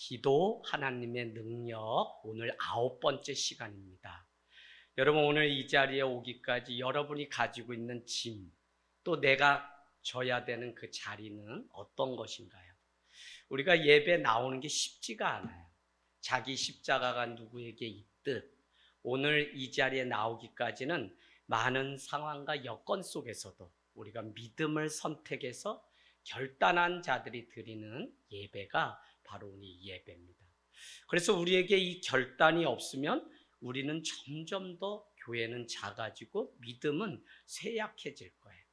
기도 하나님의 능력, 오늘 9번째 시간입니다. 여러분, 오늘 이 자리에 오기까지 여러분이 가지고 있는 짐, 또 내가 져야 되는 그 자리는 어떤 것인가요? 우리가 예배 나오는 게 쉽지가 않아요. 자기 십자가가 누구에게 있듯 오늘 이 자리에 나오기까지는 많은 상황과 여건 속에서도 우리가 믿음을 선택해서 결단한 자들이 드리는 예배가 바로 오늘 이 예배입니다. 그래서 우리에게 이 결단이 없으면 우리는 점점 더 교회는 작아지고 믿음은 쇠약해질 거예요.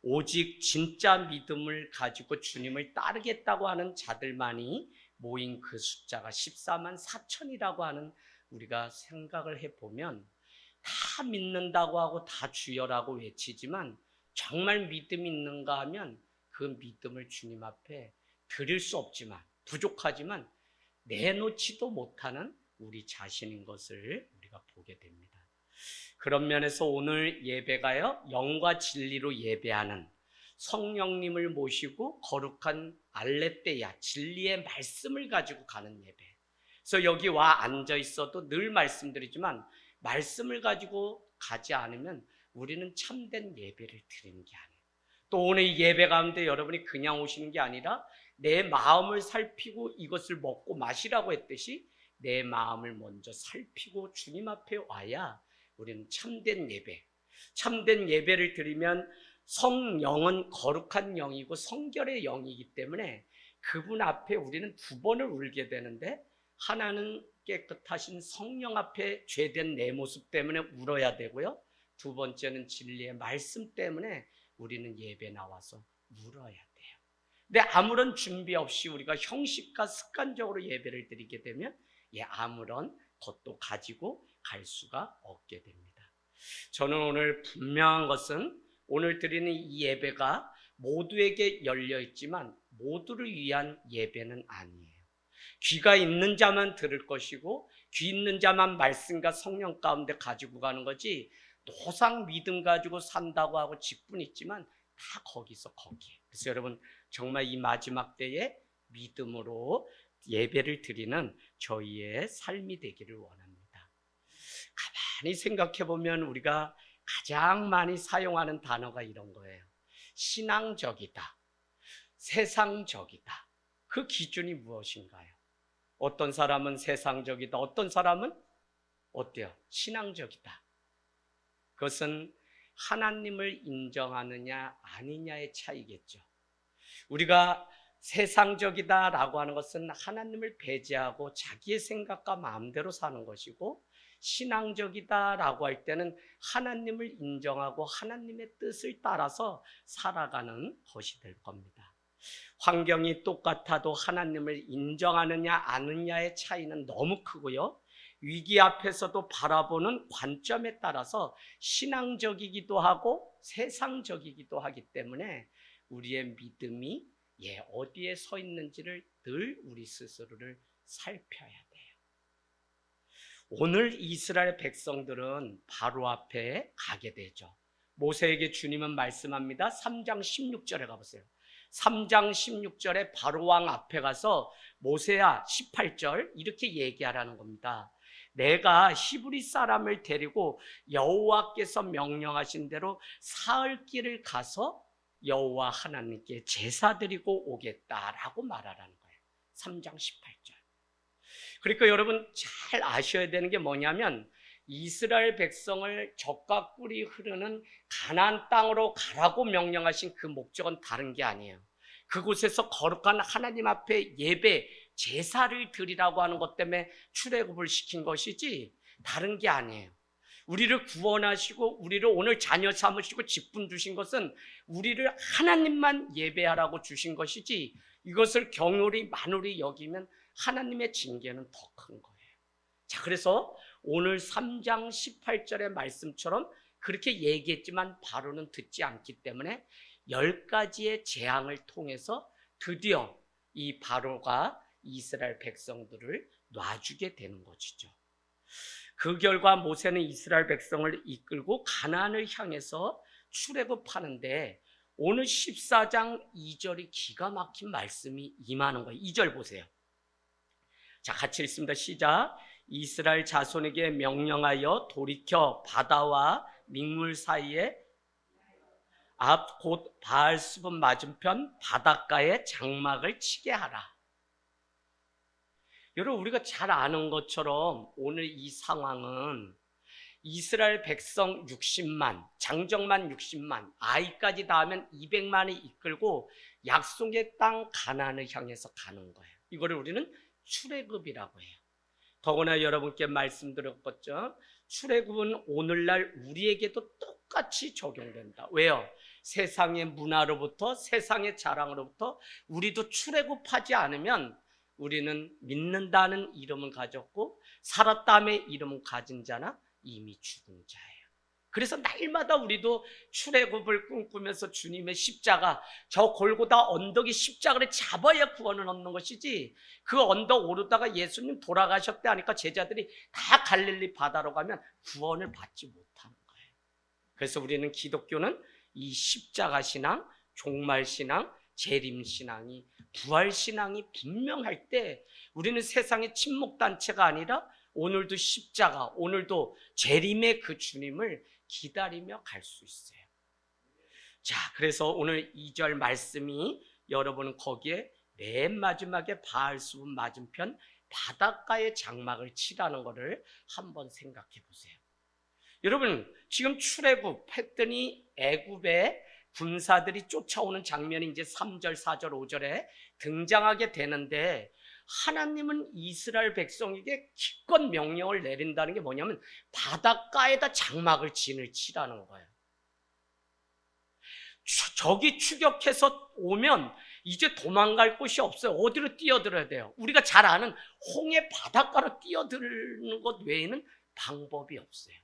오직 진짜 믿음을 가지고 주님을 따르겠다고 하는 자들만이 모인 그 숫자가 14만 4천이라고 하는 우리가 생각을 해보면 다 믿는다고 하고 다 주여라고 외치지만 정말 믿음이 있는가 하면 그 믿음을 주님 앞에 드릴 수 없지만 부족하지만 내놓지도 못하는 우리 자신인 것을 우리가 보게 됩니다. 그런 면에서 오늘 예배가요, 영과 진리로 예배하는 성령님을 모시고 거룩한 알레떼야, 진리의 말씀을 가지고 가는 예배. 그래서 여기 와 앉아 있어도 늘 말씀드리지만 말씀을 가지고 가지 않으면 우리는 참된 예배를 드리는 게 아니에요. 또 오늘 이 예배 가운데 여러분이 그냥 오시는 게 아니라 내 마음을 살피고 이것을 먹고 마시라고 했듯이 내 마음을 먼저 살피고 주님 앞에 와야 우리는 참된 예배, 참된 예배를 드리면 성령은 거룩한 영이고 성결의 영이기 때문에 그분 앞에 우리는 두 번을 울게 되는데, 하나는 깨끗하신 성령 앞에 죄된 내 모습 때문에 울어야 되고요, 두 번째는 진리의 말씀 때문에 우리는 예배 나와서 울어야 돼요. 근데 아무런 준비 없이 우리가 형식과 습관적으로 예배를 드리게 되면 아무런 것도 가지고 갈 수가 없게 됩니다. 저는 오늘 분명한 것은 오늘 드리는 이 예배가 모두에게 열려 있지만 모두를 위한 예배는 아니에요. 귀가 있는 자만 들을 것이고 귀 있는 자만 말씀과 성령 가운데 가지고 가는 거지, 노상 믿음 가지고 산다고 하고 직분 있지만 다 거기서 거기에. 그래서 여러분 정말 이 마지막 때에 믿음으로 예배를 드리는 저희의 삶이 되기를 원합니다. 가만히 생각해 보면 우리가 가장 많이 사용하는 단어가 이런 거예요. 신앙적이다, 세상적이다. 그 기준이 무엇인가요? 어떤 사람은 세상적이다, 어떤 사람은 어때요? 신앙적이다. 그것은 하나님을 인정하느냐 아니냐의 차이겠죠. 우리가 세상적이다라고 하는 것은 하나님을 배제하고 자기의 생각과 마음대로 사는 것이고, 신앙적이다라고 할 때는 하나님을 인정하고 하나님의 뜻을 따라서 살아가는 것이 될 겁니다. 환경이 똑같아도 하나님을 인정하느냐 아느냐의 차이는 너무 크고요, 위기 앞에서도 바라보는 관점에 따라서 신앙적이기도 하고 세상적이기도 하기 때문에 우리의 믿음이 어디에 서 있는지를 늘 우리 스스로를 살펴야 돼요. 오늘 이스라엘 백성들은 바로 앞에 가게 되죠. 모세에게 주님은 말씀합니다. 3장 16절에 가보세요. 3장 16절에 바로 왕 앞에 가서 모세야, 18절 이렇게 얘기하라는 겁니다. 내가 히브리 사람을 데리고 여호와께서 명령하신 대로 사흘 길을 가서 여호와 하나님께 제사 드리고 오겠다라고 말하라는 거예요. 3장 18절. 그러니까 여러분 잘 아셔야 되는 게 뭐냐면, 이스라엘 백성을 젖과 꿀이 흐르는 가나안 땅으로 가라고 명령하신 그 목적은 다른 게 아니에요. 그곳에서 거룩한 하나님 앞에 예배, 제사를 드리라고 하는 것 때문에 출애굽을 시킨 것이지 다른 게 아니에요. 우리를 구원하시고 우리를 오늘 자녀 삼으시고 직분 주신 것은 우리를 하나님만 예배하라고 주신 것이지, 이것을 경홀히 만홀히 여기면 하나님의 징계는 더 큰 거예요. 자, 그래서 오늘 3장 18절의 말씀처럼 그렇게 얘기했지만 바로는 듣지 않기 때문에 10가지의 재앙을 통해서 드디어 이 바로가 이스라엘 백성들을 놔주게 되는 것이죠. 그 결과 모세는 이스라엘 백성을 이끌고 가나안을 향해서 출애굽하는데, 오늘 14장 2절이 기가 막힌 말씀이 임하는 거예요. 2절 보세요. 자, 같이 읽습니다. 시작. 이스라엘 자손에게 명령하여 돌이켜 바다와 민물 사이에 앞 곧 바알스분 맞은편 바닷가에 장막을 치게 하라. 여러분, 우리가 잘 아는 것처럼 오늘 이 상황은 이스라엘 백성 60만, 장정만 60만, 아이까지 다 하면 200만이 이끌고 약속의 땅 가나안을 향해서 가는 거예요. 이거를 우리는 출애굽이라고 해요. 더구나 여러분께 말씀드렸겠죠. 출애굽은 오늘날 우리에게도 똑같이 적용된다. 왜요? 세상의 문화로부터, 세상의 자랑으로부터 우리도 출애굽하지 않으면 우리는 믿는다는 이름은 가졌고 살았다의 이름은 가진 자나 이미 죽은 자예요. 그래서 날마다 우리도 출애굽을 꿈꾸면서 주님의 십자가, 저 골고다 언덕이 십자가를 잡아야 구원을 얻는 것이지, 그 언덕 오르다가 예수님 돌아가셨대 하니까 제자들이 다 갈릴리 바다로 가면 구원을 받지 못하는 거예요. 그래서 우리는 기독교는 이 십자가 신앙, 종말 신앙, 재림 신앙이, 부활 신앙이 분명할 때 우리는 세상의 침묵단체가 아니라 오늘도 십자가, 오늘도 재림의 그 주님을 기다리며 갈 수 있어요. 자, 그래서 오늘 2절 말씀이 여러분은 거기에 맨 마지막에 바알스분 맞은편 바닷가에 장막을 치라는 것을 한번 생각해 보세요. 여러분, 지금 출애굽했더니 애굽의 군사들이 쫓아오는 장면이 이제 3절, 4절, 5절에 등장하게 되는데, 하나님은 이스라엘 백성에게 기껏 명령을 내린다는 게 뭐냐면 바닷가에다 장막을 진을 치라는 거예요. 적이 추격해서 오면 이제 도망갈 곳이 없어요. 어디로 뛰어들어야 돼요? 우리가 잘 아는 홍해 바닷가로 뛰어드는 것 외에는 방법이 없어요.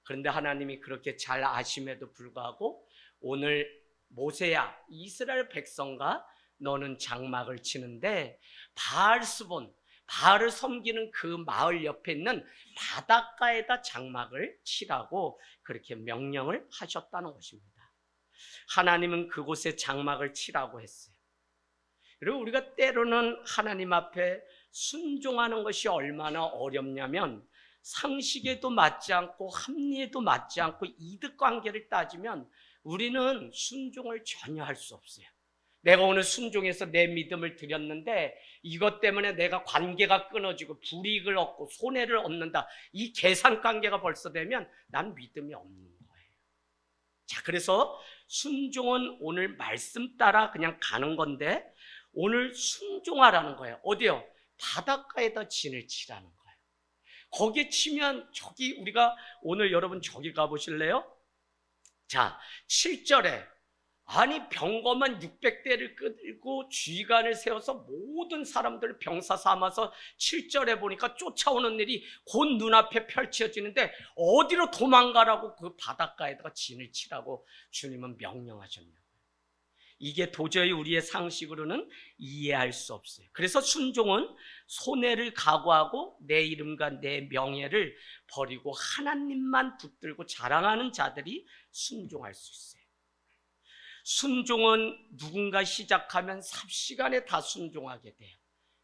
그런데 하나님이 그렇게 잘 아심에도 불구하고 오늘 모세야, 이스라엘 백성과 너는 장막을 치는데 바알스본, 바알을 섬기는 그 마을 옆에 있는 바닷가에다 장막을 치라고 그렇게 명령을 하셨다는 것입니다. 하나님은 그곳에 장막을 치라고 했어요. 그리고 우리가 때로는 하나님 앞에 순종하는 것이 얼마나 어렵냐면, 상식에도 맞지 않고 합리에도 맞지 않고 이득관계를 따지면 우리는 순종을 전혀 할 수 없어요. 내가 오늘 순종해서 내 믿음을 드렸는데 이것 때문에 내가 관계가 끊어지고 불이익을 얻고 손해를 얻는다, 이 계산관계가 벌써 되면 난 믿음이 없는 거예요. 자, 그래서 순종은 오늘 말씀 따라 그냥 가는 건데 오늘 순종하라는 거예요. 어디요? 바닷가에다 진을 치라는 거예요. 거기에 치면 저기, 우리가 오늘 여러분 저기 가보실래요? 자, 7절에 아니 병거만 600대를 끌고 주의관을 세워서 모든 사람들을 병사 삼아서 7절에 보니까 쫓아오는 일이 곧 눈앞에 펼쳐지는데 어디로 도망가라고 그 바닷가에다가 진을 치라고 주님은 명령하셨냐고요. 이게 도저히 우리의 상식으로는 이해할 수 없어요. 그래서 순종은 손해를 각오하고 내 이름과 내 명예를 버리고 하나님만 붙들고 자랑하는 자들이 순종할 수 있어요. 순종은 누군가 시작하면 삽시간에 다 순종하게 돼요.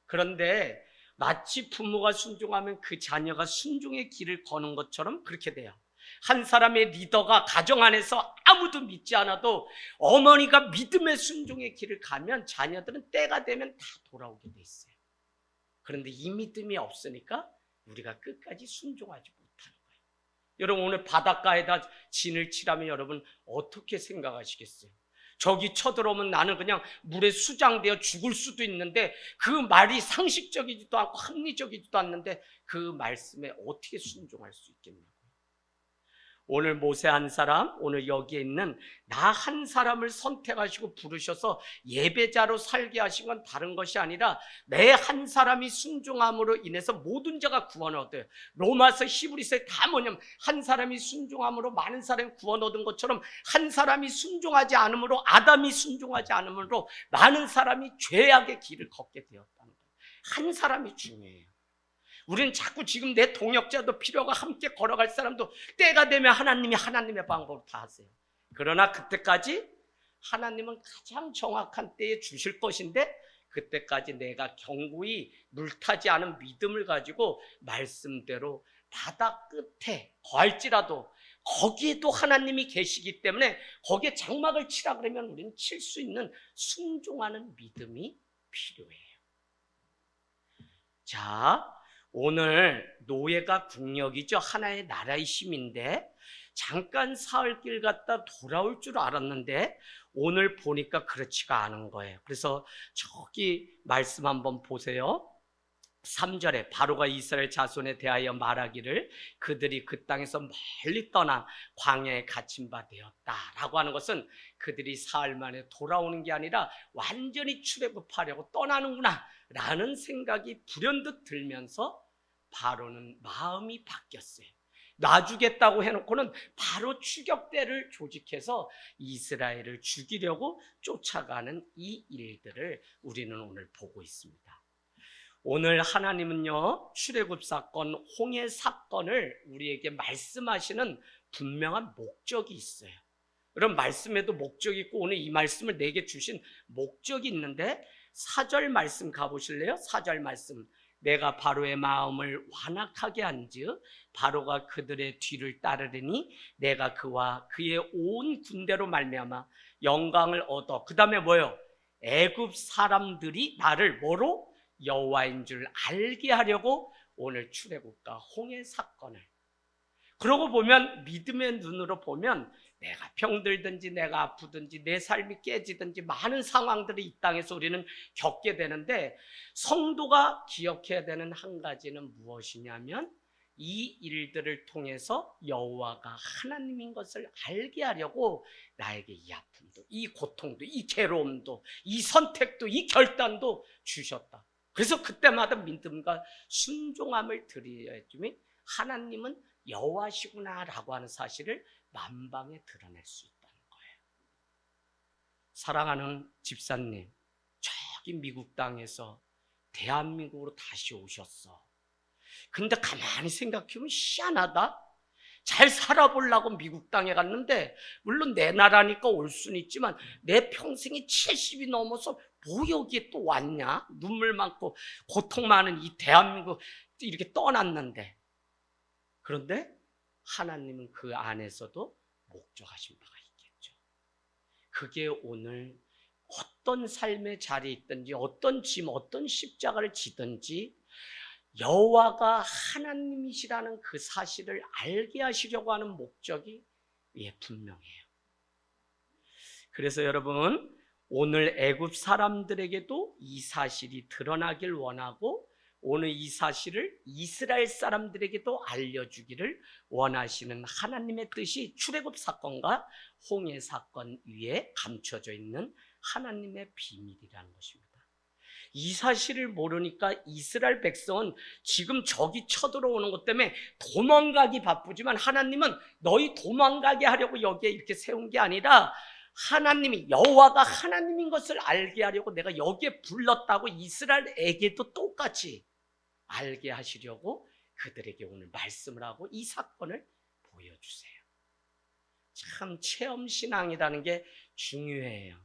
그런데 마치 부모가 순종하면 그 자녀가 순종의 길을 거는 것처럼 그렇게 돼요. 한 사람의 리더가 가정 안에서 아무도 믿지 않아도 어머니가 믿음의 순종의 길을 가면 자녀들은 때가 되면 다 돌아오게 돼 있어요. 그런데 이 믿음이 없으니까 우리가 끝까지 순종하지 못하는 거예요. 여러분, 오늘 바닷가에다 진을 치라면 여러분 어떻게 생각하시겠어요? 저기 쳐들어오면 나는 그냥 물에 수장되어 죽을 수도 있는데 그 말이 상식적이지도 않고 합리적이지도 않는데 그 말씀에 어떻게 순종할 수 있겠냐고요. 오늘 모세 한 사람, 오늘 여기에 있는 나 한 사람을 선택하시고 부르셔서 예배자로 살게 하신 건 다른 것이 아니라 내 한 사람이 순종함으로 인해서 모든 자가 구원을 얻어요. 로마서 히브리서에 다 뭐냐면 한 사람이 순종함으로 많은 사람이 구원 얻은 것처럼 한 사람이 순종하지 않으므로, 아담이 순종하지 않으므로 많은 사람이 죄악의 길을 걷게 되었다는 거예요. 한 사람이 중요해요. 우리는 자꾸 지금 내 동역자도 필요가, 함께 걸어갈 사람도 때가 되면 하나님이 하나님의 방법으로 다 하세요. 그러나 그때까지 하나님은 가장 정확한 때에 주실 것인데 그때까지 내가 견고히 물타지 않은 믿음을 가지고 말씀대로 바다 끝에 거할지라도 거기에도 하나님이 계시기 때문에 거기에 장막을 치라 그러면 우리는 칠 수 있는 순종하는 믿음이 필요해요. 자, 오늘 노예가 국력이죠. 하나의 나라의 힘인데 잠깐 사흘길 갔다 돌아올 줄 알았는데 오늘 보니까 그렇지가 않은 거예요. 그래서 저기 말씀 한번 보세요. 3절에 바로가 이스라엘 자손에 대하여 말하기를 그들이 그 땅에서 멀리 떠나 광야에 갇힌 바 되었다라고 하는 것은 그들이 사흘 만에 돌아오는 게 아니라 완전히 출애굽하려고 떠나는구나 라는 생각이 불현듯 들면서 바로는 마음이 바뀌었어요. 놔주겠다고 해놓고는 바로 추격대를 조직해서 이스라엘을 죽이려고 쫓아가는 이 일들을 우리는 오늘 보고 있습니다. 오늘 하나님은요, 출애굽 사건, 홍해 사건을 우리에게 말씀하시는 분명한 목적이 있어요. 그럼 말씀에도 목적이 있고 오늘 이 말씀을 내게 주신 목적이 있는데 4절 말씀 가보실래요? 4절 말씀. 내가 바로의 마음을 완악하게 한즉 바로가 그들의 뒤를 따르리니 내가 그와 그의 온 군대로 말미암아 영광을 얻어. 그 다음에 뭐예요? 애굽 사람들이 나를 뭐로? 여호와인 줄 알게 하려고 오늘 출애굽과 홍해 사건을. 그러고 보면 믿음의 눈으로 보면 내가 병들든지 내가 아프든지 내 삶이 깨지든지 많은 상황들이 이 땅에서 우리는 겪게 되는데 성도가 기억해야 되는 한 가지는 무엇이냐면 이 일들을 통해서 여호와가 하나님인 것을 알게 하려고 나에게 이 아픔도 이 고통도 이 괴로움도 이 선택도 이 결단도 주셨다. 그래서 그때마다 믿음과 순종함을 드려야지 하나님은 여호와시구나라고 하는 사실을 만방에 드러낼 수 있다는 거예요. 사랑하는 집사님, 저기 미국 땅에서 대한민국으로 다시 오셨어. 근데 가만히 생각해보면 희한하다. 잘 살아보려고 미국 땅에 갔는데 물론 내 나라니까 올 수는 있지만 내 평생이 70이 넘어서 뭐 여기에 또 왔냐? 눈물 많고 고통 많은 이 대한민국 이렇게 떠났는데, 그런데 하나님은 그 안에서도 목적하신 바가 있겠죠. 그게 오늘 어떤 삶의 자리에 있든지 어떤 짐, 어떤 십자가를 지든지 여호와가 하나님이시라는 그 사실을 알게 하시려고 하는 목적이 분명해요. 그래서 여러분, 오늘 애굽 사람들에게도 이 사실이 드러나길 원하고 오늘 이 사실을 이스라엘 사람들에게도 알려주기를 원하시는 하나님의 뜻이 출애굽 사건과 홍해 사건 위에 감춰져 있는 하나님의 비밀이라는 것입니다. 이 사실을 모르니까 이스라엘 백성은 지금 적이 쳐들어오는 것 때문에 도망가기 바쁘지만 하나님은 너희 도망가게 하려고 여기에 이렇게 세운 게 아니라 하나님이 여호와가 하나님인 것을 알게 하려고 내가 여기에 불렀다고 이스라엘에게도 똑같이 알게 하시려고 그들에게 오늘 말씀을 하고 이 사건을 보여주세요. 참 체험신앙이라는 게 중요해요.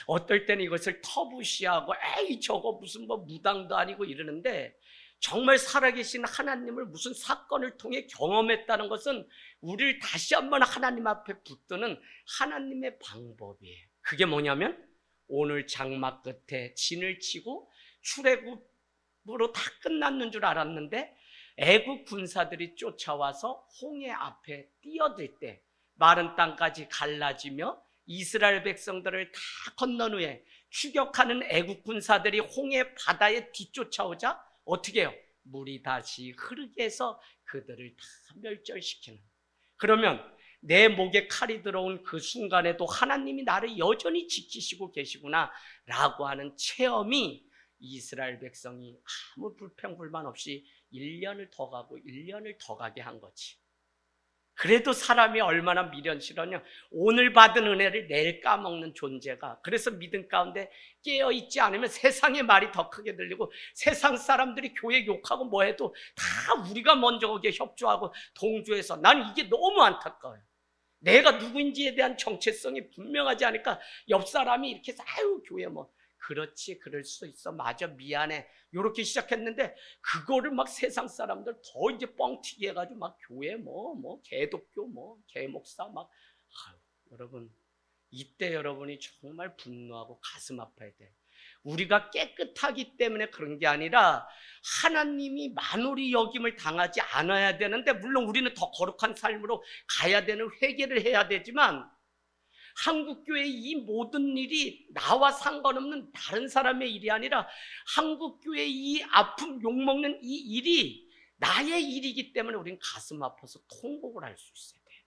어떨 때는 이것을 터부시하고 에이 저거 무슨 뭐 무당도 아니고 이러는데 정말 살아계신 하나님을 무슨 사건을 통해 경험했다는 것은 우리를 다시 한번 하나님 앞에 붙드는 하나님의 방법이에요. 그게 뭐냐면 오늘 장막 끝에 진을 치고 출애굽으로 다 끝났는 줄 알았는데 애굽 군사들이 쫓아와서 홍해 앞에 뛰어들 때 마른 땅까지 갈라지며 이스라엘 백성들을 다 건넌 후에 추격하는 애국 군사들이 홍해 바다에 뒤쫓아오자 어떻게 해요? 물이 다시 흐르게 해서 그들을 다 멸절시키는. 그러면 내 목에 칼이 들어온 그 순간에도 하나님이 나를 여전히 지키시고 계시구나 라고 하는 체험이 이스라엘 백성이 아무 불평불만 없이 1년을 더 가고 1년을 더 가게 한 거지. 그래도 사람이 얼마나 미련스러냐. 오늘 받은 은혜를 내일 까먹는 존재가. 그래서 믿음 가운데 깨어있지 않으면 세상의 말이 더 크게 들리고 세상 사람들이 교회 욕하고 뭐해도 다 우리가 먼저 거기에 협조하고 동조해서 난 이게 너무 안타까워요. 내가 누구인지에 대한 정체성이 분명하지 않으니까 옆 사람이 이렇게 해서 아유 교회 뭐 그렇지, 그럴 수 있어, 맞아, 미안해, 요렇게 시작했는데 그거를 막 세상 사람들 더 이제 뻥튀기 해가지고 막 교회 개독교 개목사 막 여러분, 이때 여러분이 정말 분노하고 가슴 아파야 돼. 우리가 깨끗하기 때문에 그런 게 아니라 하나님이 만홀히 여김을 당하지 않아야 되는데, 물론 우리는 더 거룩한 삶으로 가야 되는 회개를 해야 되지만, 한국교회의 이 모든 일이 나와 상관없는 다른 사람의 일이 아니라 한국교회의 이 아픔, 욕먹는 이 일이 나의 일이기 때문에 우리는 가슴 아파서 통곡을 할 수 있어야 돼.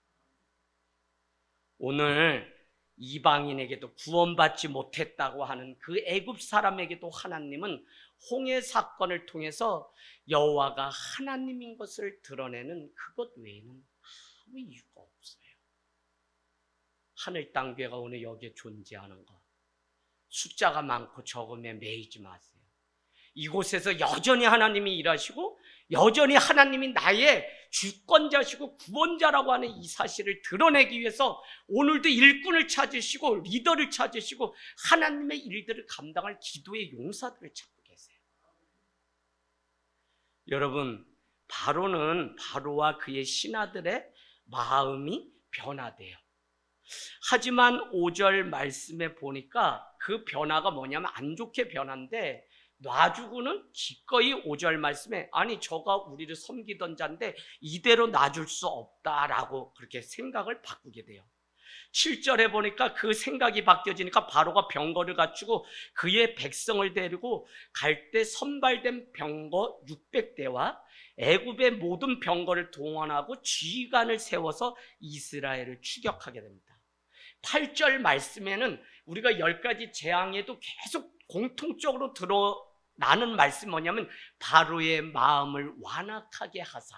오늘 이방인에게도 구원받지 못했다고 하는 그 애굽 사람에게도 하나님은 홍해 사건을 통해서 여호와가 하나님인 것을 드러내는 그것 외에는 아무 이유가 없어요. 하늘 땅 교회가 오늘 여기에 존재하는 것, 숫자가 많고 적음에 매이지 마세요. 이곳에서 여전히 하나님이 일하시고 여전히 하나님이 나의 주권자시고 구원자라고 하는 이 사실을 드러내기 위해서 오늘도 일꾼을 찾으시고 리더를 찾으시고 하나님의 일들을 감당할 기도의 용사들을 찾고 계세요. 여러분, 바로와 그의 신하들의 마음이 변화돼요. 하지만 5절 말씀에 보니까 그 변화가 뭐냐면 안 좋게 변화인데, 놔주고는 기꺼이 5절 말씀에 아니 저가 우리를 섬기던 자인데 이대로 놔줄 수 없다라고 그렇게 생각을 바꾸게 돼요. 7절에 보니까 그 생각이 바뀌어지니까 바로가 병거를 갖추고 그의 백성을 데리고 갈 때 선발된 병거 600대와 애굽의 모든 병거를 동원하고 지휘관을 세워서 이스라엘을 추격하게 됩니다. 8절 말씀에는 우리가 10가지 재앙에도 계속 공통적으로 드러나는 말씀이 뭐냐면 바로의 마음을 완악하게 하사,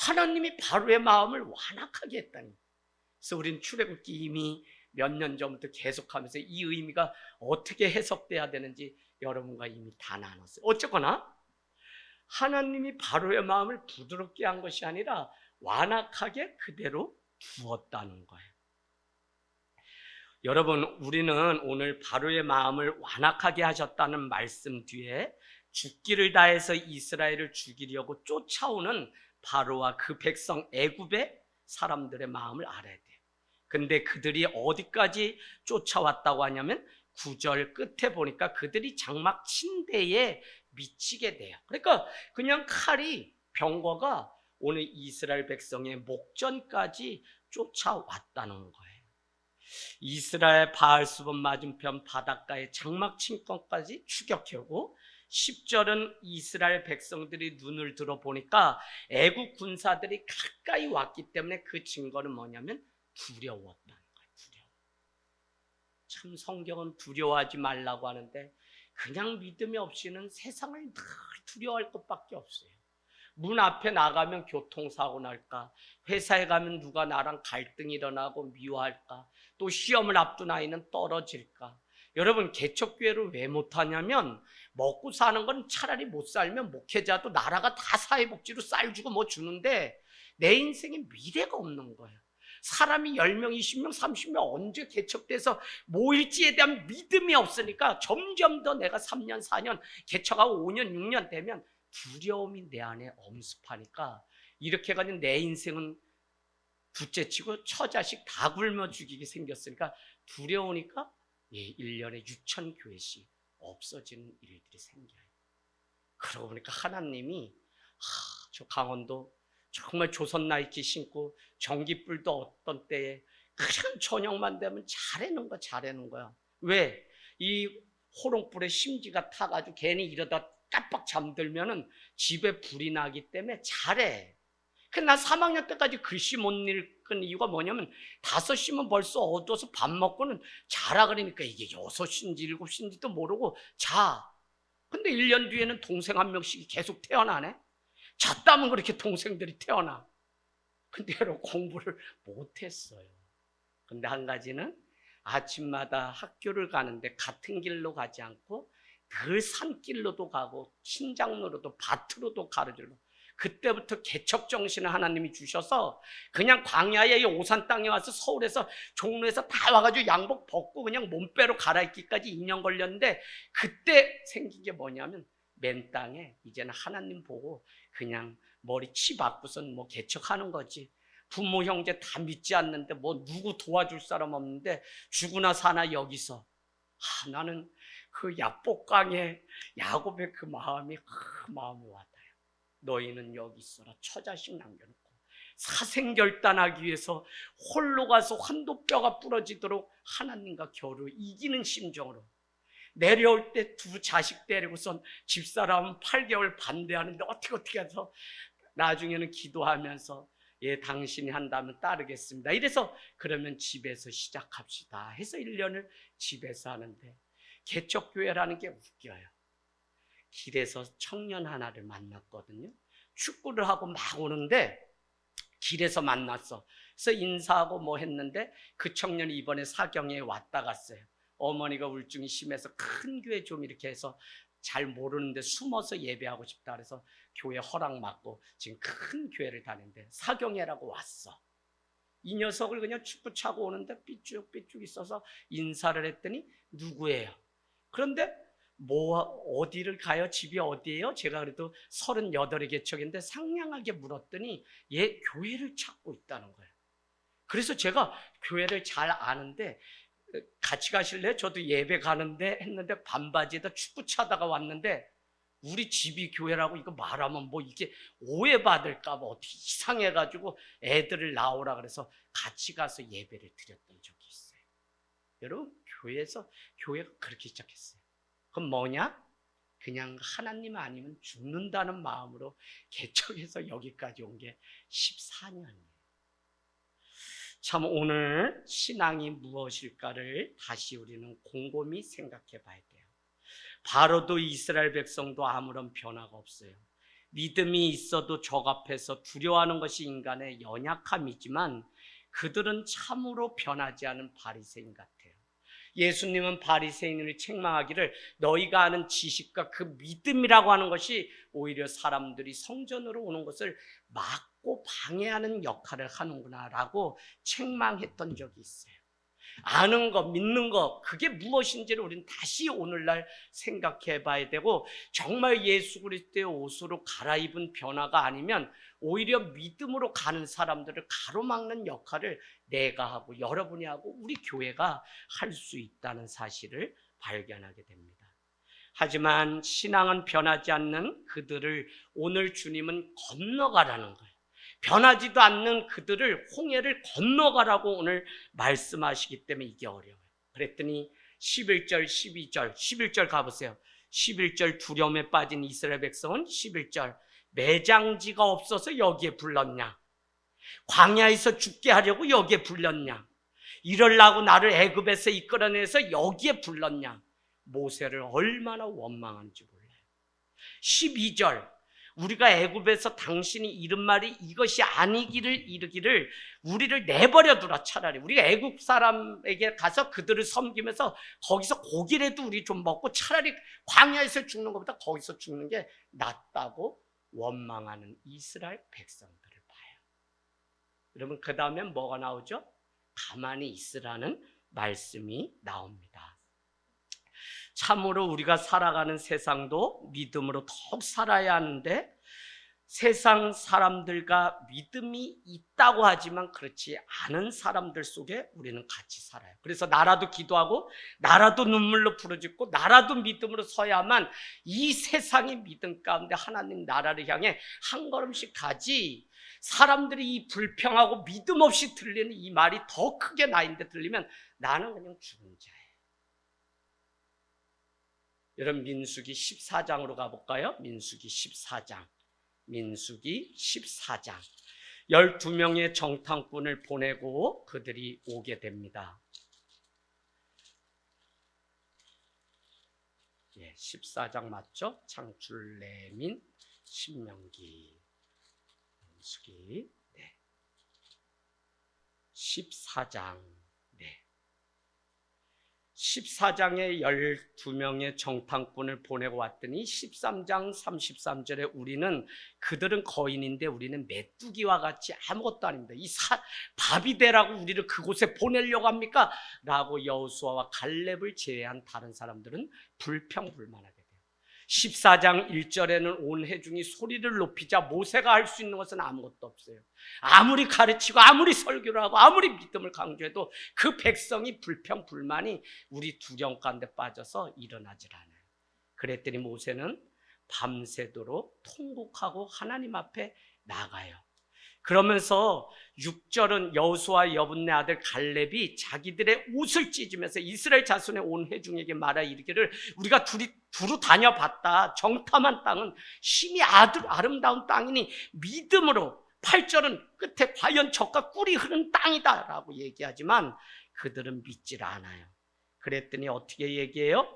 하나님이 바로의 마음을 완악하게 했다니. 그래서 우리는 출애굽기 이미 몇 년 전부터 계속하면서 이 의미가 어떻게 해석돼야 되는지 여러분과 이미 다 나눴어요. 어쨌거나 하나님이 바로의 마음을 부드럽게 한 것이 아니라 완악하게 그대로 두었다는 거예요. 여러분, 우리는 오늘 바로의 마음을 완악하게 하셨다는 말씀 뒤에 죽기를 다해서 이스라엘을 죽이려고 쫓아오는 바로와 그 백성 애굽의 사람들의 마음을 알아야 돼요. 근데 그들이 어디까지 쫓아왔다고 하냐면 9절 끝에 보니까 그들이 장막 침대에 미치게 돼요. 그러니까 그냥 칼이, 병거가 오늘 이스라엘 백성의 목전까지 쫓아왔다는 거예요. 이스라엘 바알수본 맞은편 바닷가의 장막 침권까지 추격해오고, 10절은 이스라엘 백성들이 눈을 들어 보니까 애국 군사들이 가까이 왔기 때문에 그 증거는 뭐냐면 두려웠다는 거예요. 두려워. 참 성경은 두려워하지 말라고 하는데 그냥 믿음이 없이는 세상을 늘 두려워할 것밖에 없어요. 문 앞에 나가면 교통사고 날까, 회사에 가면 누가 나랑 갈등이 일어나고 미워할까, 또 시험을 앞둔 아이는 떨어질까. 여러분, 개척교회를 왜 못하냐면 먹고 사는 건 차라리 못 살면 목회자도 나라가 다 사회복지로 쌀 주고 뭐 주는데 내 인생에 미래가 없는 거예요. 사람이 10명, 20명, 30명 언제 개척돼서 모일지에 대한 믿음이 없으니까 점점 더 내가 3년, 4년, 개척하고 5년, 6년 되면 두려움이 내 안에 엄습하니까 이렇게 해가지고 내 인생은 둘째치고 처자식 다 굶어 죽이게 생겼으니까 두려우니까 1년에 6천 교회씩 없어지는 일들이 생겨요. 그러고 보니까 하나님이 저 강원도 정말 조선 나이키 신고 전기불도 어떤 때에 그냥 저녁만 되면 잘해놓은 거야. 왜? 이 호롱불에 심지가 타가지고 괜히 이러다 깜빡 잠들면은 집에 불이 나기 때문에 잘해. 나 3학년 때까지 글씨 못 읽은 이유가 뭐냐면 5시면 벌써 어두워서 밥 먹고는 자라 그러니까 이게 6시인지 7시인지도 모르고 자. 근데 1년 뒤에는 동생 한 명씩 계속 태어나네. 잤다면 그렇게 동생들이 태어나. 근데 여러분 공부를 못했어요. 근데 한 가지는 아침마다 학교를 가는데 같은 길로 가지 않고 늘 산길로도 가고 신장로로도 밭으로도 가로질러. 그때부터 개척 정신을 하나님이 주셔서 그냥 광야의 오산 땅에 와서 서울에서 종로에서 다 와가지고 양복 벗고 그냥 몸빼로 갈아입기까지 2년 걸렸는데, 그때 생긴 게 뭐냐면 맨 땅에 이제는 하나님 보고 그냥 머리 치 박고선 뭐 개척하는 거지. 부모 형제 다 믿지 않는데 뭐 누구 도와줄 사람 없는데 죽으나 사나 여기서 나는 그 약복강에 야곱의 그 마음이 와닿아요. 너희는 여기 있어라. 처자식 남겨놓고 사생결단하기 위해서 홀로 가서 환도뼈가 부러지도록 하나님과 겨루 이기는 심정으로 내려올 때 두 자식 데리고선 집사람은 8개월 반대하는데 어떻게 해서 나중에는 기도하면서 예, 당신이 한다면 따르겠습니다. 이래서 그러면 집에서 시작합시다 해서 1년을 집에서 하는데, 개척교회라는 게 웃겨요. 길에서 청년 하나를 만났거든요. 축구를 하고 막 오는데 길에서 만났어. 그래서 인사하고 뭐 했는데 그 청년이 이번에 사경에 왔다 갔어요. 어머니가 우울증이 심해서 큰 교회 좀 이렇게 해서 잘 모르는데 숨어서 예배하고 싶다 그래서 교회 허락 받고 지금 큰 교회를 다니는데 사경회라고 왔어. 이 녀석을 그냥 축구 차고 오는데 삐쭉 있어서 인사를 했더니 누구예요? 그런데 뭐 어디를 가요? 집이 어디예요? 제가 그래도 38의 개척인데 상냥하게 물었더니 얘 교회를 찾고 있다는 거예요. 그래서 제가 교회를 잘 아는데 같이 가실래요? 저도 예배 가는데 했는데 반바지에다 축구 차다가 왔는데 우리 집이 교회라고 이거 말하면 뭐 이게 오해받을까 봐 어떻게 이상해가지고 애들을 나오라 그래서 같이 가서 예배를 드렸던 적이 있어요. 여러분, 교회가 그렇게 시작했어요. 그럼 뭐냐? 그냥 하나님 아니면 죽는다는 마음으로 개척해서 여기까지 온 게 14년이에요. 참 오늘 신앙이 무엇일까를 다시 우리는 곰곰이 생각해 봐야 돼요. 바로도 이스라엘 백성도 아무런 변화가 없어요. 믿음이 있어도 적 앞에서 두려워하는 것이 인간의 연약함이지만 그들은 참으로 변하지 않은 바리새인 같아요. 예수님은 바리새인을 책망하기를 너희가 아는 지식과 그 믿음이라고 하는 것이 오히려 사람들이 성전으로 오는 것을 막고 방해하는 역할을 하는구나 라고 책망했던 적이 있어요. 아는 것, 믿는 것, 그게 무엇인지를 우리는 다시 오늘날 생각해 봐야 되고, 정말 예수 그리스도의 옷으로 갈아입은 변화가 아니면 오히려 믿음으로 가는 사람들을 가로막는 역할을 내가 하고 여러분이 하고 우리 교회가 할 수 있다는 사실을 발견하게 됩니다. 하지만 신앙은 변하지 않는 그들을 오늘 주님은 건너가라는 거예요. 변하지도 않는 그들을 홍해를 건너가라고 오늘 말씀하시기 때문에 이게 어려워요. 그랬더니 11절, 12절, 11절 가보세요. 11절 두려움에 빠진 이스라엘 백성은 11절 매장지가 없어서 여기에 불렀냐? 광야에서 죽게 하려고 여기에 불렀냐? 이러려고 나를 애굽에서 이끌어내서 여기에 불렀냐? 모세를 얼마나 원망한지 몰라요. 12절 우리가 애굽에서 당신이 이른 말이 이것이 아니기를 이르기를 우리를 내버려 두라. 차라리 우리가 애굽 사람에게 가서 그들을 섬기면서 거기서 고기라도 우리 좀 먹고 차라리 광야에서 죽는 것보다 거기서 죽는 게 낫다고 원망하는 이스라엘 백성들을 봐요. 여러분, 그 다음에 뭐가 나오죠? 가만히 있으라는 말씀이 나옵니다. 참으로 우리가 살아가는 세상도 믿음으로 더욱 살아야 하는데 세상 사람들과 믿음이 있다고 하지만 그렇지 않은 사람들 속에 우리는 같이 살아요. 그래서 나라도 기도하고 나라도 눈물로 부르짖고 나라도 믿음으로 서야만 이 세상의 믿음 가운데 하나님 나라를 향해 한 걸음씩 가지, 사람들이 이 불평하고 믿음 없이 들리는 이 말이 더 크게 나인데 들리면 나는 그냥 죽은 자예요. 여러분, 민수기 14장으로 가볼까요? 민수기 14장. 12명의 정탐꾼을 보내고 그들이 오게 됩니다. 14장 맞죠? 창출, 레민, 신명기, 민수기 14장. 14장에 12명의 정탐꾼을 보내고 왔더니 13장 33절에 우리는 그들은 거인인데 우리는 메뚜기와 같이 아무것도 아닙니다. 밥이 되라고 우리를 그곳에 보내려고 합니까? 라고 여호수아와 갈렙을 제외한 다른 사람들은 불평불만하게 돼요. 14장 1절에는 온 회중이 소리를 높이자 모세가 할 수 있는 것은 아무것도 없어요. 아무리 가르치고 아무리 설교를 하고 아무리 믿음을 강조해도 그 백성이 불평불만이 우리 두려움 가운데 빠져서 일어나질 않아요. 그랬더니 모세는 밤새도록 통곡하고 하나님 앞에 나가요. 그러면서 6절은 여호수아 여분네 아들 갈렙이 자기들의 옷을 찢으면서 이스라엘 자손의 온 회중에게 말하 이르기를 우리가 두루 다녀봤다. 정탐한 땅은 심히 아름다운 땅이니 믿음으로 8절은 끝에 과연 젖과 꿀이 흐르는 땅이다 라고 얘기하지만 그들은 믿질 않아요. 그랬더니 어떻게 얘기해요?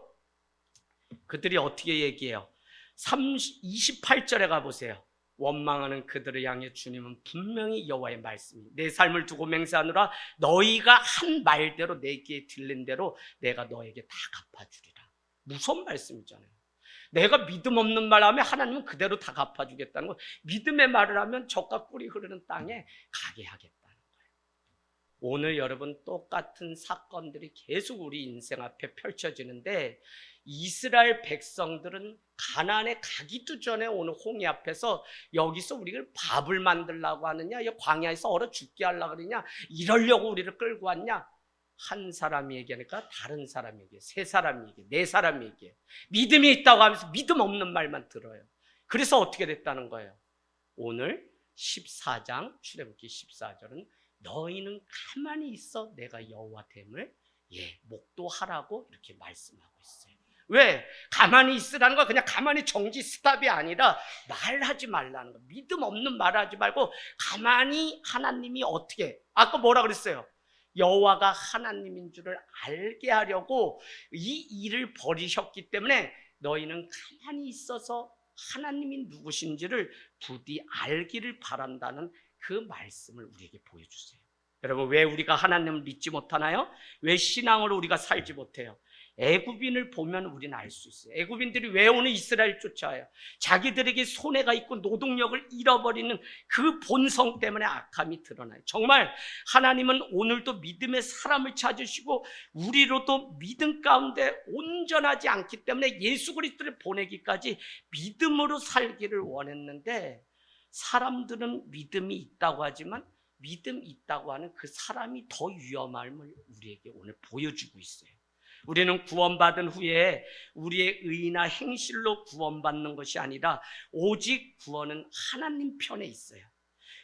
그들이 어떻게 얘기해요? 28절에 가보세요. 원망하는 그들을 향해 주님은 분명히 여호와의 말씀이 내 삶을 두고 맹세하노라 너희가 한 말대로 내게 들린 대로 내가 너에게 다 갚아주리라. 무서운 말씀이잖아요. 내가 믿음 없는 말 하면 하나님은 그대로 다 갚아주겠다는 거예요. 믿음의 말을 하면 젖과 꿀이 흐르는 땅에 가게 하겠다는 거예요. 오늘 여러분 똑같은 사건들이 계속 우리 인생 앞에 펼쳐지는데 이스라엘 백성들은 가나안에 가기도 전에 오늘 홍해 앞에서 여기서 우리를 밥을 만들려고 하느냐, 광야에서 얼어 죽게 하려고 그러냐, 이러려고 우리를 끌고 왔냐. 한 사람이 얘기하니까 다른 사람이 얘기해, 세 사람이 얘기해, 네 사람이 얘기해. 믿음이 있다고 하면서 믿음 없는 말만 들어요. 그래서 어떻게 됐다는 거예요? 오늘 14장 출애굽기 14절은 너희는 가만히 있어 내가 여호와 됨을 목도하라고 이렇게 말씀하고 있어요. 왜? 가만히 있으라는 거 그냥 가만히 정지 스탑이 아니라 말하지 말라는 거. 믿음 없는 말을 하지 말고 가만히 하나님이 어떻게, 아까 뭐라 그랬어요? 여호와가 하나님인 줄을 알게 하려고 이 일을 벌이셨기 때문에 너희는 가만히 있어서 하나님이 누구신지를 부디 알기를 바란다는 그 말씀을 우리에게 보여주세요. 여러분, 왜 우리가 하나님을 믿지 못하나요? 왜 신앙으로 우리가 살지 못해요? 애굽인을 보면 우리는 알 수 있어요. 애굽인들이 왜 오늘 이스라엘 쫓아와요? 자기들에게 손해가 있고 노동력을 잃어버리는 그 본성 때문에 악함이 드러나요. 정말 하나님은 오늘도 믿음의 사람을 찾으시고 우리로도 믿음 가운데 온전하지 않기 때문에 예수 그리스도를 보내기까지 믿음으로 살기를 원했는데 사람들은 믿음이 있다고 하지만 믿음 있다고 하는 그 사람이 더 위험함을 우리에게 오늘 보여주고 있어요. 우리는 구원받은 후에 우리의 의나 행실로 구원받는 것이 아니라 오직 구원은 하나님 편에 있어요.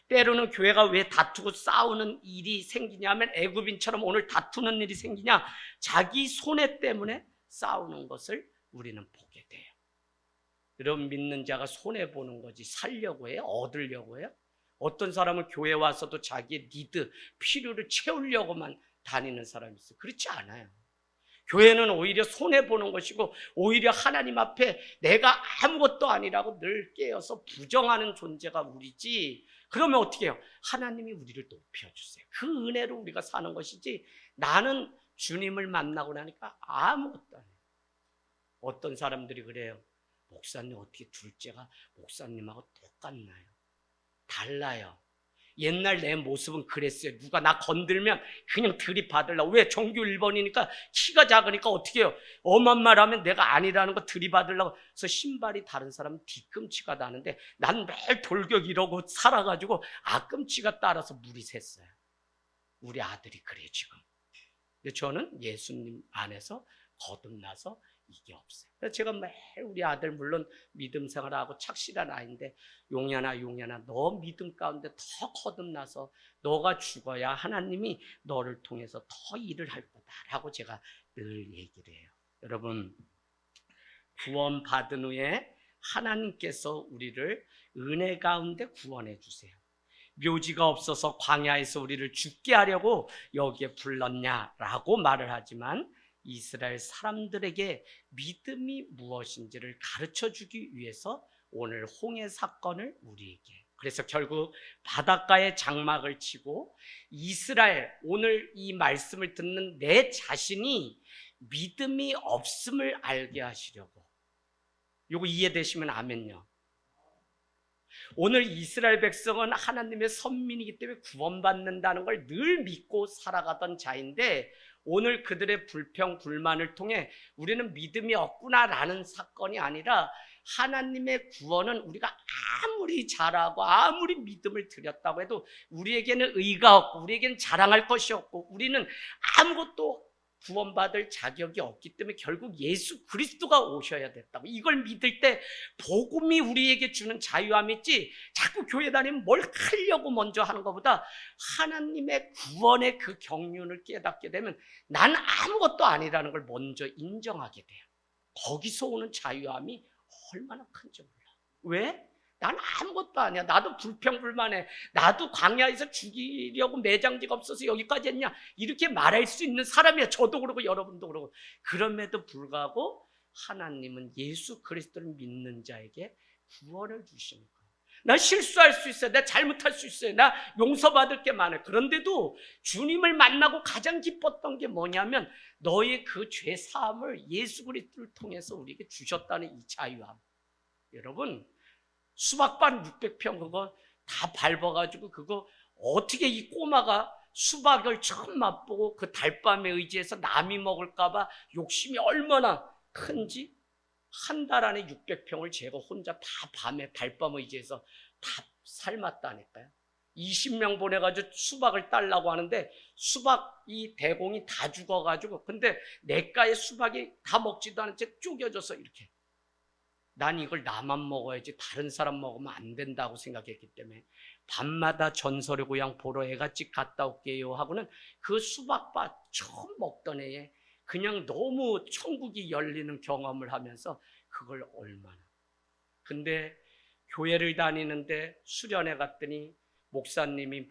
때로는 교회가 왜 다투고 싸우는 일이 생기냐면 애굽인처럼 오늘 다투는 일이 생기냐, 자기 손해 때문에 싸우는 것을 우리는 보게 돼요. 여러분, 믿는 자가 손해보는 거지 살려고 해요? 얻으려고 해요? 어떤 사람은 교회 와서도 자기의 니드, 필요를 채우려고만 다니는 사람이 있어요. 그렇지 않아요. 교회는 오히려 손해보는 것이고 오히려 하나님 앞에 내가 아무것도 아니라고 늘 깨어서 부정하는 존재가 우리지. 그러면 어떻게 해요? 하나님이 우리를 높여주세요. 그 은혜로 우리가 사는 것이지 나는 주님을 만나고 나니까 아무것도 안 해요. 어떤 사람들이 그래요. 목사님 어떻게 둘째가 목사님하고 똑같나요? 달라요. 옛날 내 모습은 그랬어요. 누가 나 건들면 그냥 들이받으려고. 왜? 종교 1번이니까 키가 작으니까 어떻게 해요? 엄한 말 하면 내가 아니라는 거 들이받으려고. 그래서 신발이 다른 사람은 뒤꿈치가 나는데 난 매일 돌격 이러고 살아가지고 앞꿈치가 따라서 물이 샜어요. 우리 아들이 그래요 지금. 근데 저는 예수님 안에서 거듭나서 이게 없어요. 그래서 제가 매일 우리 아들 물론 믿음 생활하고 착실한 아이인데 용현아 너 믿음 가운데 더 거듭나서 너가 죽어야 하나님이 너를 통해서 더 일을 할 거다라고 제가 늘 얘기를 해요. 여러분, 구원 받은 후에 하나님께서 우리를 은혜 가운데 구원해 주세요. 묘지가 없어서 광야에서 우리를 죽게 하려고 여기에 불렀냐라고 말을 하지만 이스라엘 사람들에게 믿음이 무엇인지를 가르쳐주기 위해서 오늘 홍해 사건을 우리에게, 그래서 결국 바닷가에 장막을 치고 이스라엘, 오늘 이 말씀을 듣는 내 자신이 믿음이 없음을 알게 하시려고. 요거 이해되시면 아멘요. 오늘 이스라엘 백성은 하나님의 선민이기 때문에 구원받는다는 걸 늘 믿고 살아가던 자인데, 오늘 그들의 불평, 불만을 통해 우리는 믿음이 없구나라는 사건이 아니라, 하나님의 구원은 우리가 아무리 잘하고 아무리 믿음을 드렸다고 해도 우리에게는 의가 없고 우리에게는 자랑할 것이 없고 우리는 아무것도 구원받을 자격이 없기 때문에 결국 예수 그리스도가 오셔야 됐다고. 이걸 믿을 때 복음이 우리에게 주는 자유함이 있지, 자꾸 교회 다니면 뭘 하려고 먼저 하는 것보다 하나님의 구원의 그 경륜을 깨닫게 되면 난 아무것도 아니라는 걸 먼저 인정하게 돼요. 거기서 오는 자유함이 얼마나 큰지 몰라. 왜? 난 아무것도 아니야. 나도 불평불만해. 나도 광야에서 죽이려고 매장지가 없어서 여기까지 했냐, 이렇게 말할 수 있는 사람이야. 저도 그러고 여러분도 그러고. 그럼에도 불구하고 하나님은 예수 그리스도를 믿는 자에게 구원을 주시는 거예요. 나 실수할 수 있어요. 나 잘못할 수 있어요. 나 용서받을 게 많아요. 그런데도 주님을 만나고 가장 기뻤던 게 뭐냐면 너의 그 죄 사함을 예수 그리스도를 통해서 우리에게 주셨다는 이 자유함. 여러분, 수박밭 600평 그거 다 밟아가지고, 그거 어떻게 이 꼬마가 수박을 처음 맛보고 그 달밤에 의지해서 남이 먹을까봐 욕심이 얼마나 큰지, 한 달 안에 600평을 제가 혼자 다 밤에 달밤 의지해서 다 삶았다니까요. 20명 보내가지고 수박을 따려고 하는데 수박 이 대공이 다 죽어가지고, 근데 내과의 수박이 다 먹지도 않은 채 쪼개져서 이렇게, 난 이걸 나만 먹어야지 다른 사람 먹으면 안 된다고 생각했기 때문에 밤마다 전설의 고향 보러 애갓집 갔다 올게요 하고는 그 수박밭 처음 먹던 애에 그냥 너무 천국이 열리는 경험을 하면서 그걸 얼마나. 근데 교회를 다니는데 수련회 갔더니 목사님이 막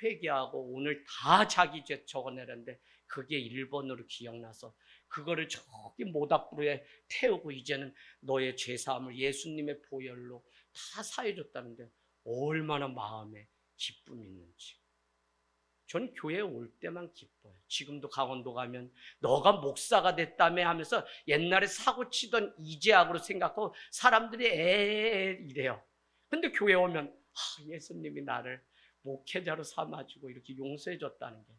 회개하고 오늘 다 자기 죄 적어내는데 그게 1번으로 기억나서 그거를 저기 모닥불에 태우고 이제는 너의 죄사함을 예수님의 보혈로 다 사해줬다는데 얼마나 마음에 기쁨이 있는지. 전 교회에 올 때만 기뻐요. 지금도 강원도 가면 너가 목사가 됐다며 하면서 옛날에 사고치던 이재학으로 생각하고 사람들이 이래요. 근데 교회 오면 예수님이 나를 목회자로 삼아주고 이렇게 용서해줬다는 게,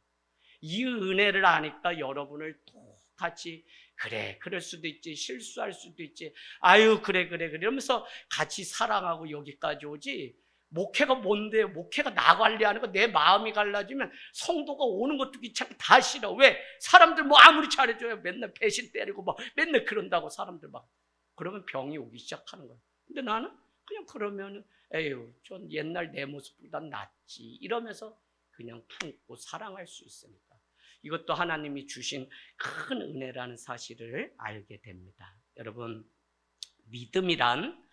이 은혜를 아니까 여러분을 똑같이 그래 그럴 수도 있지, 실수할 수도 있지, 아유 그래 이러면서 같이 사랑하고 여기까지 오지. 목회가 뭔데, 목회가 나 관리하는 거. 내 마음이 갈라지면 성도가 오는 것도 귀찮고 다 싫어. 왜? 사람들 뭐 아무리 잘해줘야 맨날 배신 때리고 막 맨날 그런다고 사람들 막. 그러면 병이 오기 시작하는 거야. 근데 나는 그냥 그러면은 에휴 전 옛날 내 모습보다 낫지 이러면서 그냥 품고 사랑할 수 있으니까 이것도 하나님이 주신 큰 은혜라는 사실을 알게 됩니다. 여러분, 믿음이란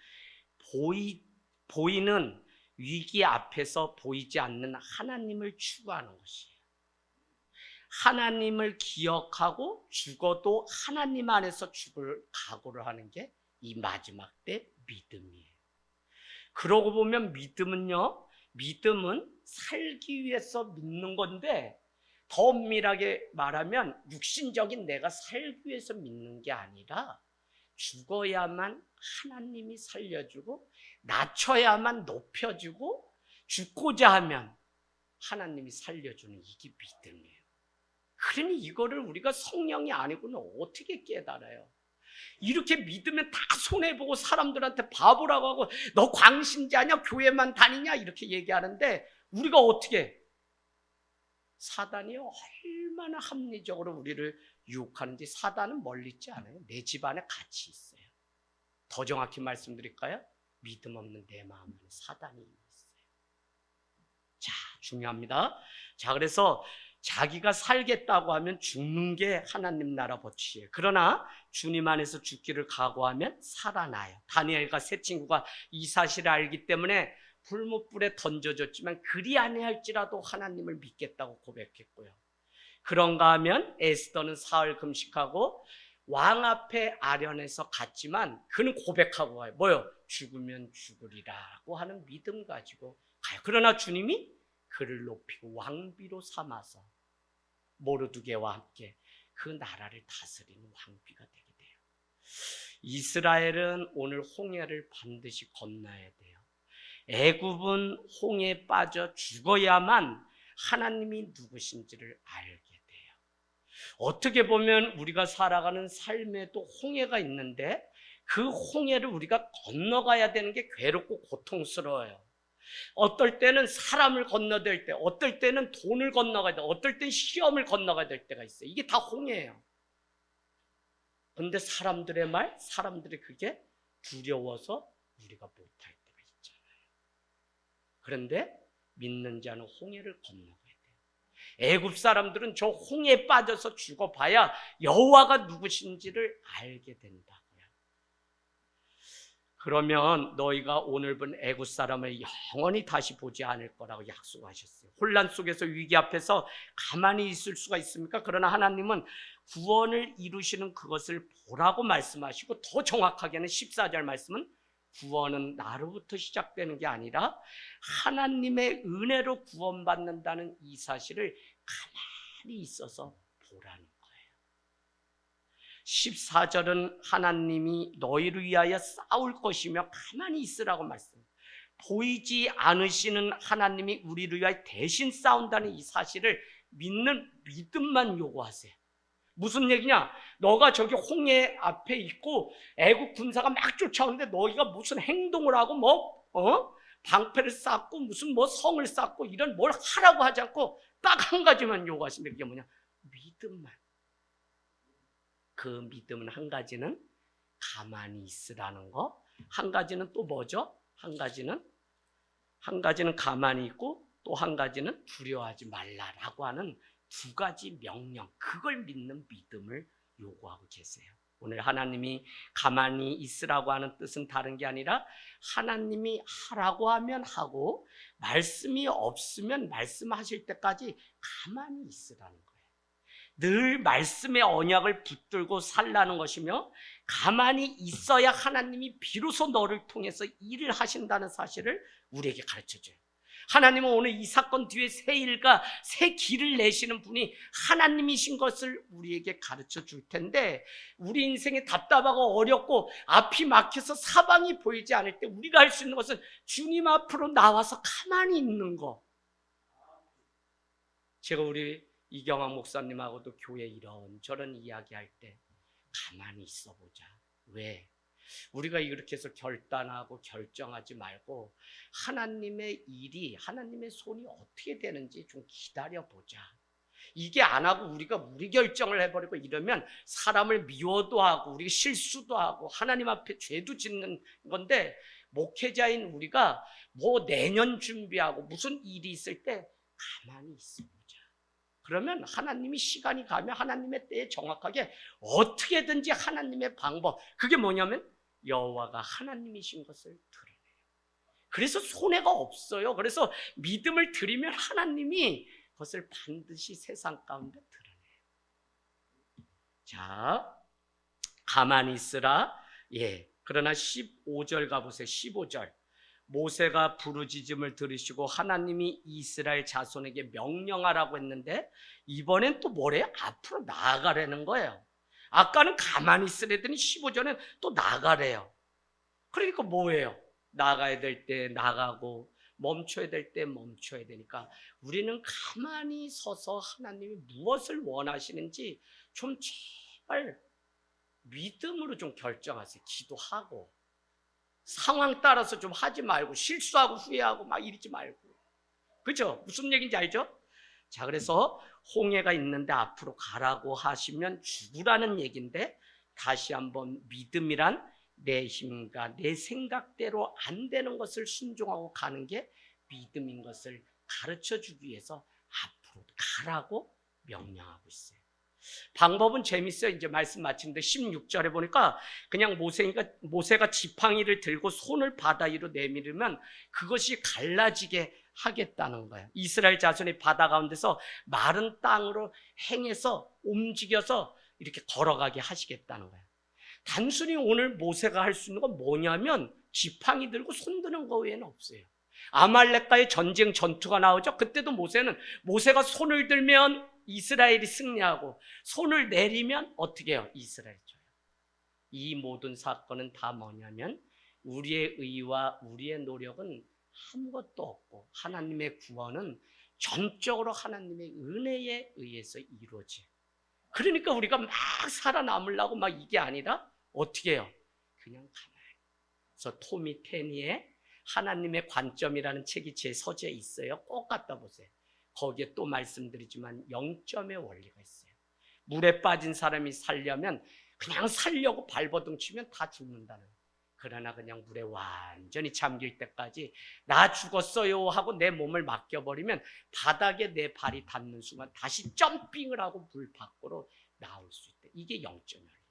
보이는 위기 앞에서 보이지 않는 하나님을 추구하는 것이에요. 하나님을 기억하고 죽어도 하나님 안에서 죽을 각오를 하는 게 이 마지막 때 믿음이에요. 그러고 보면 믿음은 살기 위해서 믿는 건데, 더 엄밀하게 말하면 육신적인 내가 살기 위해서 믿는 게 아니라 죽어야만 하나님이 살려주고 낮춰야만 높여주고 죽고자 하면 하나님이 살려주는, 이게 믿음이에요. 그러니 이거를 우리가 성령이 아니고는 어떻게 깨달아요? 이렇게 믿으면 다 손해보고 사람들한테 바보라고 하고 너 광신자냐 교회만 다니냐 이렇게 얘기하는데, 우리가 어떻게, 사단이 얼마나 합리적으로 우리를 유혹하는지 사단은 멀리 있지 않아요. 내 집 안에 같이 있어요. 더 정확히 말씀드릴까요? 믿음 없는 내 마음 안에 사단이 있어요. 자, 중요합니다. 자, 그래서 자기가 살겠다고 하면 죽는 게 하나님 나라 법칙이에요. 그러나 주님 안에서 죽기를 각오하면 살아나요. 다니엘과 세 친구가 이 사실을 알기 때문에 불못불에 던져졌지만 그리 아니할지라도 하나님을 믿겠다고 고백했고요. 그런가 하면 에스더는 사흘 금식하고 왕 앞에 아련해서 갔지만 그는 고백하고 가요. 뭐요? 죽으면 죽으리라고 하는 믿음 가지고 가요. 그러나 주님이 그를 높이고 왕비로 삼아서 모르드게와 함께 그 나라를 다스리는 왕비가 되게 돼요. 이스라엘은 오늘 홍해를 반드시 건너야 돼요. 애굽은 홍해에 빠져 죽어야만 하나님이 누구신지를 알게 돼요. 어떻게 보면 우리가 살아가는 삶에도 홍해가 있는데 그 홍해를 우리가 건너가야 되는 게 괴롭고 고통스러워요. 어떨 때는 사람을 건너야 될 때, 어떨 때는 돈을 건너가야 돼, 어떨 때는 시험을 건너가야 될 때가 있어요. 이게 다 홍해예요. 그런데 사람들의 말, 사람들이 그게 두려워서 우리가 못할 때가 있잖아요. 그런데 믿는 자는 홍해를 건너가야 돼요. 애굽 사람들은 저 홍해에 빠져서 죽어봐야 여호와가 누구신지를 알게 된다고요. 그러면 너희가 오늘 본 애굽 사람을 영원히 다시 보지 않을 거라고 약속하셨어요. 혼란 속에서 위기 앞에서 가만히 있을 수가 있습니까? 그러나 하나님은 구원을 이루시는 그것을 보라고 말씀하시고, 더 정확하게는 14절 말씀은 구원은 나로부터 시작되는 게 아니라 하나님의 은혜로 구원받는다는 이 사실을 가만히 있어서 보라는 거예요. 14절은 하나님이 너희를 위하여 싸울 것이며 가만히 있으라고 말씀합니다. 보이지 않으시는 하나님이 우리를 위하여 대신 싸운다는 이 사실을 믿는 믿음만 요구하세요. 무슨 얘기냐? 너가 저기 홍해 앞에 있고 애국 군사가 막 쫓아오는데 너희가 무슨 행동을 하고 방패를 쌓고 무슨 성을 쌓고 이런 뭘 하라고 하지 않고 딱 한 가지만 요구하시는 게 뭐냐? 믿음만. 그 믿음은 한 가지는 가만히 있으라는 거, 한 가지는 또 뭐죠? 한 가지는 가만히 있고 또 한 가지는 두려워하지 말라라고 하는 두 가지 명령, 그걸 믿는 믿음을 요구하고 계세요. 오늘 하나님이 가만히 있으라고 하는 뜻은 다른 게 아니라 하나님이 하라고 하면 하고 말씀이 없으면 말씀하실 때까지 가만히 있으라는 거예요. 늘 말씀의 언약을 붙들고 살라는 것이며 가만히 있어야 하나님이 비로소 너를 통해서 일을 하신다는 사실을 우리에게 가르쳐줘요. 하나님은 오늘 이 사건 뒤에 새 일과 새 길을 내시는 분이 하나님이신 것을 우리에게 가르쳐 줄 텐데, 우리 인생이 답답하고 어렵고 앞이 막혀서 사방이 보이지 않을 때 우리가 할 수 있는 것은 주님 앞으로 나와서 가만히 있는 거. 제가 우리 이경환 목사님하고도 교회 이런저런 이야기할 때 가만히 있어보자. 왜? 우리가 이렇게 해서 결단하고 결정하지 말고 하나님의 일이, 하나님의 손이 어떻게 되는지 좀 기다려보자. 이게 안 하고 우리가 우리 결정을 해버리고 이러면 사람을 미워도 하고 우리가 실수도 하고 하나님 앞에 죄도 짓는 건데, 목회자인 우리가 내년 준비하고 무슨 일이 있을 때 가만히 있어보자. 그러면 하나님이 시간이 가면 하나님의 때에 정확하게 어떻게든지 하나님의 방법, 그게 뭐냐면 여호와가 하나님이신 것을 드러내요. 그래서 손해가 없어요. 그래서 믿음을 드리면 하나님이 그것을 반드시 세상 가운데 드러내요. 자, 가만히 있으라. 그러나 15절 가보세요. 15절. 모세가 부르짖음을 들으시고 하나님이 이스라엘 자손에게 명령하라고 했는데 이번엔 또 뭐래요? 앞으로 나아가라는 거예요. 아까는 가만히 있으래더니 15절엔 또 나가래요. 그러니까 뭐예요? 나가야 될 때 나가고 멈춰야 될 때 멈춰야 되니까 우리는 가만히 서서 하나님이 무엇을 원하시는지 좀 제발 믿음으로 좀 결정하세요. 기도하고 상황 따라서 좀 하지 말고 실수하고 후회하고 막 이러지 말고. 그죠? 무슨 얘기인지 알죠? 자, 그래서 홍해가 있는데 앞으로 가라고 하시면 죽으라는 얘기인데, 다시 한번 믿음이란 내 힘과 내 생각대로 안 되는 것을 순종하고 가는 게 믿음인 것을 가르쳐 주기 위해서 앞으로 가라고 명령하고 있어요. 방법은 재밌어요. 이제 말씀 마치는데 16절에 보니까 그냥 모세가 지팡이를 들고 손을 바다 위로 내밀으면 그것이 갈라지게 하겠다는 거예요. 이스라엘 자손이 바다 가운데서 마른 땅으로 행해서 움직여서 이렇게 걸어가게 하시겠다는 거예요. 단순히 오늘 모세가 할 수 있는 건 뭐냐면 지팡이 들고 손 드는 거 외에는 없어요. 아말렉과의 전투가 나오죠. 그때도 모세가 손을 들면 이스라엘이 승리하고 손을 내리면 어떻게 해요? 이스라엘이 져요. 이 모든 사건은 다 뭐냐면 우리의 의와 우리의 노력은 아무것도 없고 하나님의 구원은 전적으로 하나님의 은혜에 의해서 이루어져요. 그러니까 우리가 막 살아남으려고 막 이게 아니라 어떻게 해요? 그냥 가만히. 그래서 토미 테니의 하나님의 관점이라는 책이 제 서재에 있어요. 꼭 갖다 보세요. 거기에 또 말씀드리지만 0점의 원리가 있어요. 물에 빠진 사람이 살려면 그냥 살려고 발버둥 치면 다 죽는다는. 그러나 그냥 물에 완전히 잠길 때까지 나 죽었어요 하고 내 몸을 맡겨버리면 바닥에 내 발이 닿는 순간 다시 점핑을 하고 물 밖으로 나올 수 있다. 이게 0점이에요.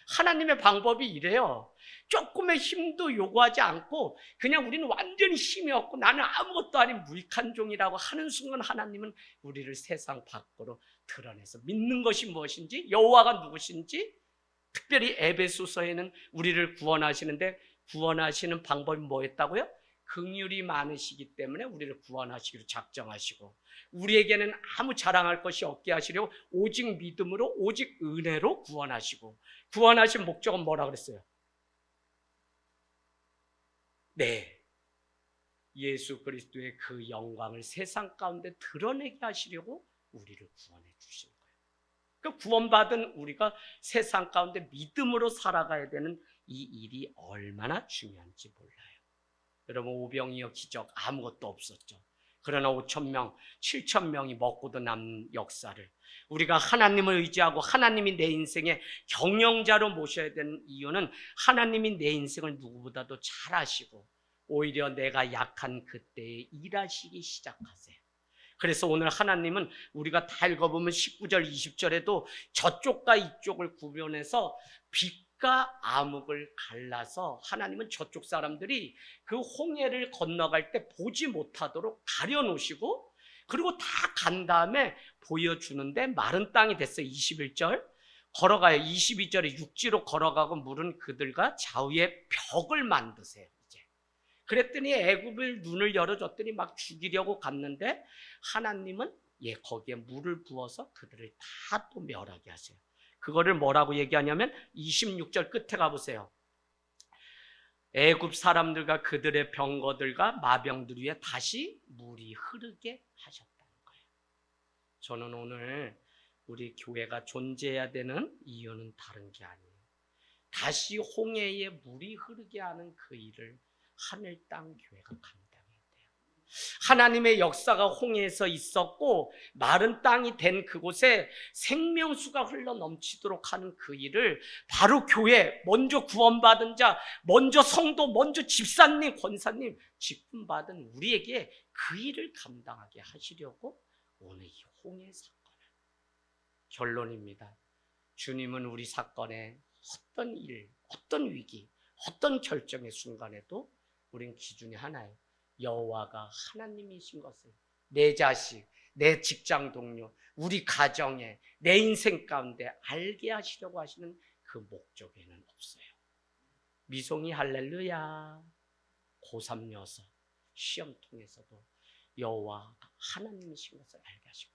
하나님의 방법이 이래요. 조금의 힘도 요구하지 않고 그냥 우리는 완전히 힘이 없고 나는 아무것도 아닌 무익한 종이라고 하는 순간 하나님은 우리를 세상 밖으로 드러내서 믿는 것이 무엇인지, 여호와가 누구신지, 특별히 에베소서에는 우리를 구원하시는데 구원하시는 방법이 뭐였다고요? 긍휼이 많으시기 때문에 우리를 구원하시기로 작정하시고 우리에게는 아무 자랑할 것이 없게 하시려고 오직 믿음으로 오직 은혜로 구원하시고 구원하신 목적은 뭐라 그랬어요? 네, 예수 그리스도의 그 영광을 세상 가운데 드러내게 하시려고 우리를 구원해 주신 거예요. 그 구원받은 우리가 세상 가운데 믿음으로 살아가야 되는 이 일이 얼마나 중요한지 몰라요. 여러분 오병이어 기적 아무것도 없었죠. 그러나 5,000명, 7,000명이 먹고도 남는 역사를 우리가 하나님을 의지하고 하나님이 내 인생의 경영자로 모셔야 되는 이유는 하나님이 내 인생을 누구보다도 잘 아시고 오히려 내가 약한 그때에 일하시기 시작하세요. 그래서 오늘 하나님은 우리가 다 읽어보면 19절, 20절에도 저쪽과 이쪽을 구별해서 빛과 암흑을 갈라서 하나님은 저쪽 사람들이 그 홍해를 건너갈 때 보지 못하도록 가려놓으시고 그리고 다 간 다음에 보여주는데 마른 땅이 됐어요. 21절 걸어가요. 22절에 육지로 걸어가고 물은 그들과 좌우에 벽을 만드세요. 그랬더니 애굽을 눈을 열어줬더니 막 죽이려고 갔는데 하나님은 거기에 물을 부어서 그들을 다 또 멸하게 하세요. 그거를 뭐라고 얘기하냐면 26절 끝에 가보세요. 애굽 사람들과 그들의 병거들과 마병들 위에 다시 물이 흐르게 하셨다는 거예요. 저는 오늘 우리 교회가 존재해야 되는 이유는 다른 게 아니에요. 다시 홍해에 물이 흐르게 하는 그 일을 하늘 땅 교회가 감당해야 돼요. 하나님의 역사가 홍해에서 있었고 마른 땅이 된 그곳에 생명수가 흘러 넘치도록 하는 그 일을 바로 교회, 먼저 구원받은 자, 먼저 성도, 먼저 집사님, 권사님 직분받은 우리에게 그 일을 감당하게 하시려고 오늘 이 홍해 사건을. 결론입니다. 주님은 우리 사건에 어떤 일, 어떤 위기, 어떤 결정의 순간에도 우린 기준이 하나예요. 여호와가 하나님이신 것을 내 자식, 내 직장 동료, 우리 가정에, 내 인생 가운데 알게 하시려고 하시는 그 목적에는 없어요. 미송이 할렐루야. 고3 녀석 시험 통해서도 여호와가 하나님이신 것을 알게 하시고